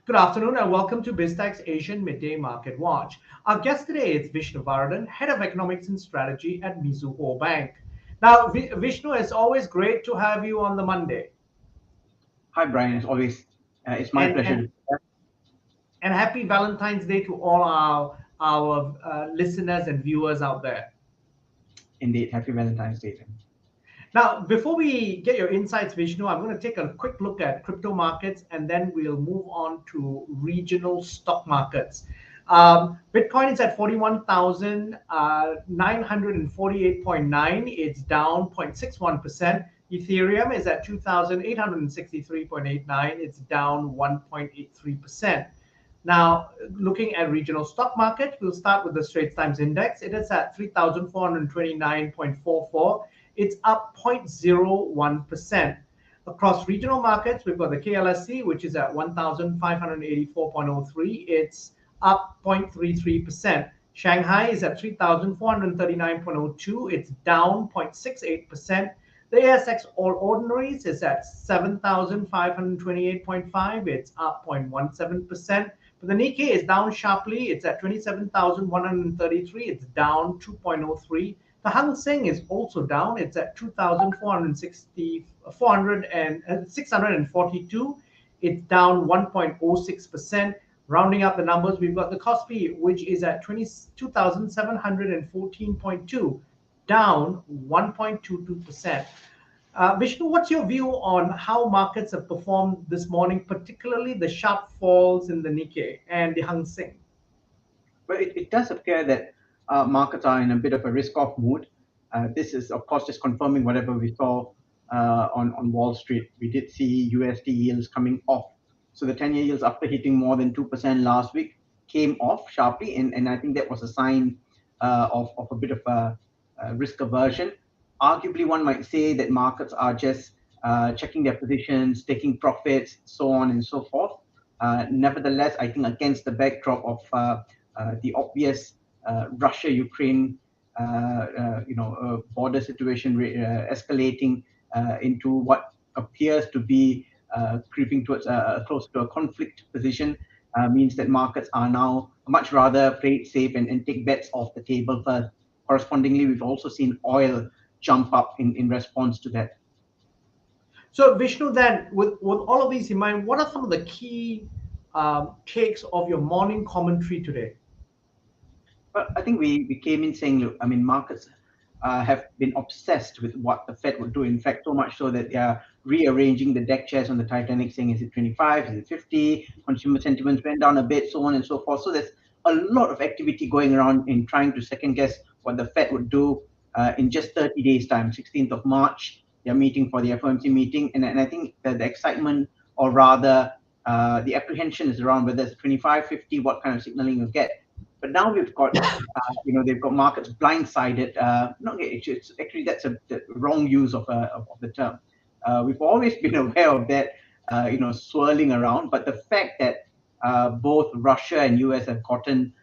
Good afternoon and welcome to BizTech's Asian Midday Market Watch. Our guest today is Vishnu Varathan, Head of Economics and Strategy at Mizuho Bank. Now, Vishnu, it's always great to have you on the Monday. Hi, Brian. As always, it's my And, pleasure. and, and happy Valentine's Day to all our listeners and viewers out there. Indeed, happy Valentine's Day. Now, before we get your insights, Vishnu, I'm going to take a quick look at crypto markets and then we'll move on to regional stock markets. Bitcoin is at 41,948.9. It's down 0.61%. Ethereum is at 2,863.89. It's down 1.83%. Now, looking at regional stock market, we'll start with the Straits Times Index. It is at 3,429.44. It's up 0.01%. Across regional markets, we've got the KLSC, which is at 1,584.03. It's up 0.33%. Shanghai is at 3,439.02. It's down 0.68%. The ASX All Ordinaries is at 7,528.5. It's up 0.17%. But the Nikkei is down sharply. It's at 27,133. It's down 2.03. The Hang Seng is also down. It's at 2,642. It's down 1.06%. Rounding up the numbers, we've got the Kospi, which is at 22,714.2, down 1.22%. Vishnu, what's your view on how markets have performed this morning, particularly the sharp falls in the Nikkei and the Hang Seng? Well, it does appear that markets are in a bit of a risk-off mood. This is, of course, just confirming whatever we saw on Wall Street. We did see USD yields coming off. So the 10-year yields, after hitting more than 2% last week, came off sharply. And I think that was a sign of a bit of a risk aversion. Arguably, one might say that markets are just checking their positions, taking profits, so on and so forth. Nevertheless, I think against the backdrop of the obvious Russia-Ukraine, border situation escalating into what appears to be creeping towards close to a conflict position, means that markets are now much rather play it safe and take bets off the table first. Correspondingly, we've also seen oil jump up in response to that. So Vishnu, then with all of these in mind, what are some of the key takes of your morning commentary today? Well, I think we came in saying, look, I mean, markets have been obsessed with what the Fed would do. In fact, so much so that they are rearranging the deck chairs on the Titanic, saying, is it 25, is it 50? Consumer sentiments went down a bit, so on and so forth. So there's a lot of activity going around in trying to second guess what the Fed would do in just 30 days' time. 16th of March, they're meeting for the FOMC meeting. And I think that the excitement, or rather the apprehension, is around whether it's 25, 50, what kind of signaling you'll get. But now we've got, they've got markets blindsided. It's actually, that's the wrong use of the term. We've always been aware of that, swirling around. But the fact that both Russia and US have gotten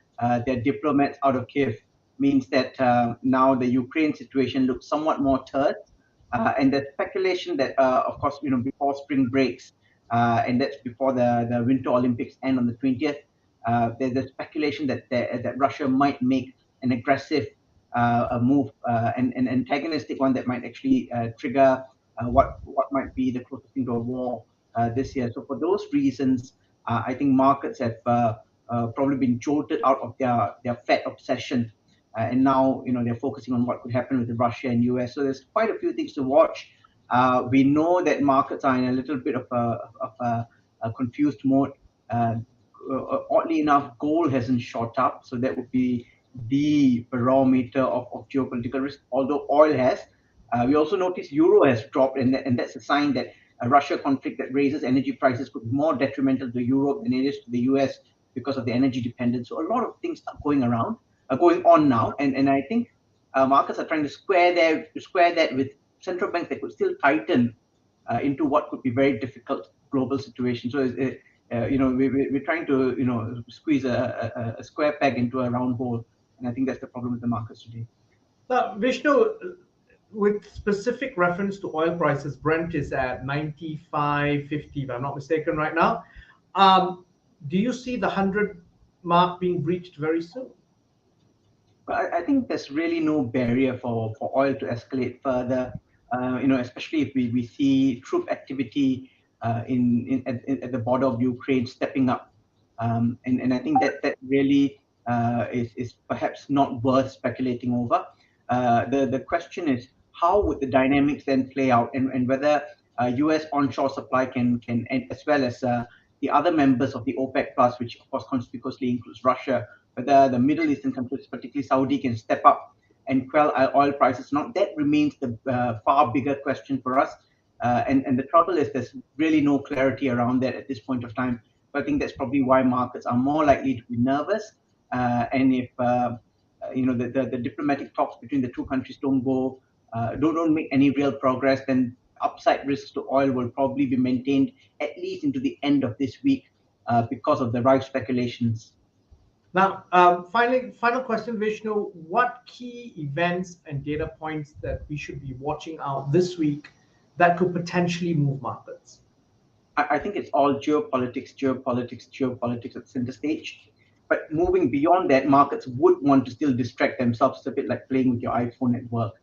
their diplomats out of Kiev means that now the Ukraine situation looks somewhat more terse. And the speculation that, of course, before spring breaks, and that's before the Winter Olympics end on the 20th, there's a speculation that Russia might make an aggressive move, an antagonistic one that might actually trigger what might be the closest thing to a war this year. So for those reasons, I think markets have probably been jolted out of their Fed obsession, and now they're focusing on what could happen with Russia and US. So there's quite a few things to watch. We know that markets are in a little bit of a confused mode. Oddly enough, gold hasn't shot up, so that would be the barometer of geopolitical risk, although oil has. We also notice euro has dropped, and that's a sign that a Russia conflict that raises energy prices could be more detrimental to Europe than it is to the US because of the energy dependence. So a lot of things are going on now, and I think markets are trying to square that with central banks that could still tighten into what could be very difficult global situation. So we're trying to squeeze a square peg into a round hole, and I think that's the problem with the markets today. Now, Vishnu, with specific reference to oil prices, Brent is at 95.50, if I'm not mistaken, right now. Do you see the 100 mark being breached very soon? But I think there's really no barrier for oil to escalate further. Especially if we see troop activity at the border of Ukraine stepping up, and I think that really is perhaps not worth speculating over. The question is how would the dynamics then play out, and whether U.S. onshore supply can and as well as the other members of the OPEC plus, which of course conspicuously includes Russia, whether the Middle Eastern countries, particularly Saudi, can step up and quell oil prices. Not that remains the far bigger question for us. And the trouble is there's really no clarity around that at this point of time. So I think that's probably why markets are more likely to be nervous. And if the diplomatic talks between the two countries don't make any real progress, then upside risks to oil will probably be maintained at least into the end of this week because of the rife speculations. Now, final question, Vishnu. What key events and data points that we should be watching out this week that could potentially move markets? I think it's all geopolitics at center stage. But moving beyond that, markets would want to still distract themselves. It's a bit like playing with your iPhone at work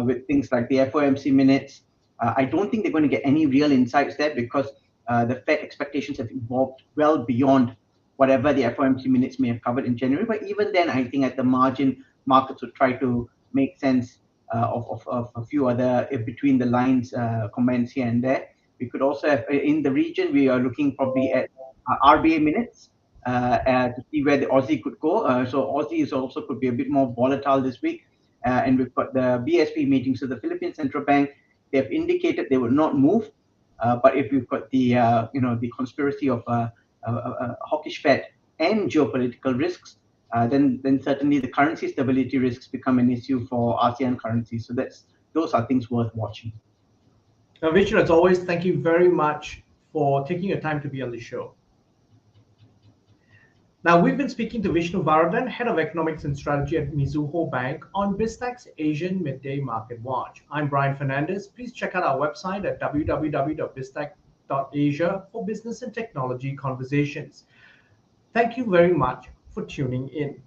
with things like the FOMC minutes. I don't think they're going to get any real insights there because the Fed expectations have evolved well beyond whatever the FOMC minutes may have covered in January. But even then, I think at the margin, markets would try to make sense of a few other between the lines comments here and there. We could also have in the region, we are looking probably at RBA minutes to see where the Aussie could go. So Aussie is also could be a bit more volatile this week. And we've got the BSP meeting. So the Philippine Central Bank, they have indicated they will not move. But if we've got the conspiracy of hawkish Fed and geopolitical risks, then certainly the currency stability risks become an issue for ASEAN currencies. So those are things worth watching. Now, Vishnu, as always, thank you very much for taking your time to be on the show. Now, we've been speaking to Vishnu Varathan, Head of Economics and Strategy at Mizuho Bank, on BizTech's Asian Midday Market Watch. I'm Brian Fernandez. Please check out our website at www.biztech.asia for business and technology conversations. Thank you very much for tuning in.